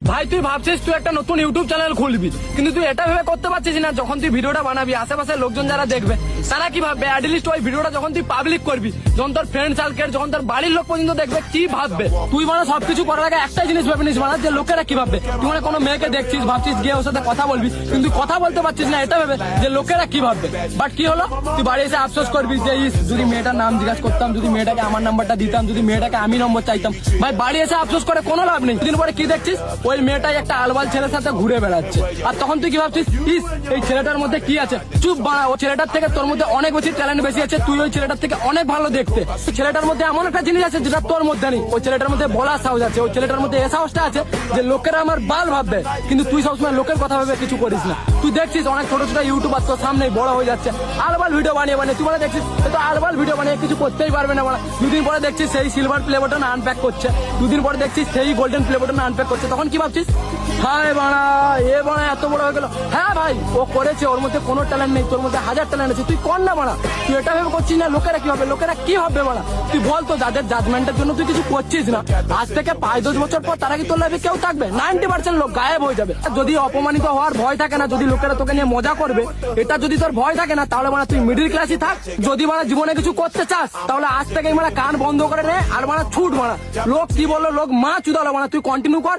ভাই তুই ভাবছিস তুই একটা নতুন ইউটিউব চ্যানেল খুলবি, কিন্তু তুই এটা ভেবে করতে পারছিস না যখন তুই ভিডিওটা বানাবি আশেপাশের লোকজন যারা দেখবে তারা কি ভাববে। অ্যাটলিস্ট ওই ভিডিওটা যখন তুই পাবলিক করবি, যখন তোর ফ্রেন্ড সার্কেল, যখন তোর বাড়ির লোক পর্যন্ত দেখবে, কি ভাববে। তুই মানে সবকিছু করার আগে একটাই জিনিস ভেবে নিস মানে যে লোকেরা কি ভাববে। তুই মানে কোনো মেয়েকে দেখছিস, ভাবছিস গিয়ে ওর সাথে কথা বলবি, কিন্তু কথা বলতে পারছিস না এটা ভেবে যে লোকেরা কি ভাববে। বাট কি হলো, তুই বাড়ি এসে আফসোস করবি যে যদি মেয়েটার নাম জিজ্ঞাসা করতাম, যদি মেয়েটাকে আমার নাম্বারটা দিতাম, যদি মেয়েটাকে আমি নম্বর চাইতাম। ভাই বাড়ি এসে আফসোস করে কোনো লাভ নেই। দিন পরে কি দেখছিস, ওই মেয়েটাই একটা আলবাল ছেলের সাথে ঘুরে বেড়াচ্ছে। আর তখন তুই কি ভাবছিস, ইস এই ছেলেটার মধ্যে কি আছে। চুপ বাড়া, ও ছেলেটার থেকে তোর মধ্যে অনেক বেশি ট্যালেন্ট বেশি আছে, তুই ওই ছেলেটার থেকে অনেক ভালো দেখতে। ছেলেটার মধ্যে এমন একটা জিনিস আছে যেটা তোর মধ্যে নেই। ওই ছেলেটার মধ্যে বলার সাহস আছে, ওই ছেলেটার মধ্যে এ সাহসটা আছে যে লোকেরা আমার বাল ভাববে, কিন্তু তুই সবসময় লোকের কথা ভেবে কিছু করিস না। তুই দেখছিস অনেক ছোট ছোট ইউটিউবার তোর সামনে বড় হয়ে যাচ্ছে, আলবাল ভিডিও বানিয়ে তুই মানে দেখছিস তো আলবাল ভিডিও বানিয়ে কিছু করতেই পারবে না। মানে দুদিন পরে দেখছিস সেই সিলভার প্লে বাটন আনপ্যাক করছে, দুদিন পরে দেখছিস সেই গোল্ডেন প্লে বাটন আনপ্যাক করছে। তখন কি ভাবছিস, হায় বাড়া এ বাড়া এত বড় হয়ে গেল। হ্যাঁ ভাই ও করেছে, ওর মধ্যে কোনো ট্যালেন্ট নেই, তোর মধ্যে হাজার ট্যালেন্ট আছে, তুই কর না বাড়া। তুই এটা ভেবে করছিস না লোকেরা কি হবে, লোকেরা কি ভাববে বাড়া। তুই বল তো যাদের জাজমেন্টের জন্য তুই কিছু করছিস না, আজ থেকে 5-10 বছর পর তারা কি তোর লাইফে কেউ থাকবে? 90% লোক গায়েব হয়ে যাবে। যদি অপমানিত হওয়ার ভয় থাকে না, যদি লোকেরা তোকে নিয়ে মজা করবে এটা যদি তোর ভয় থাকে না, তাহলে মানে তুই মিডিল ক্লাসই থাক। যদি মানে জীবনে কিছু করতে চাস তাহলে আজ থেকেই মানে কান বন্ধ করে নে আর মানে ছুট মারা। লোক কি বললো, লোক মা চুদালো, মানে তুই কন্টিনিউ কর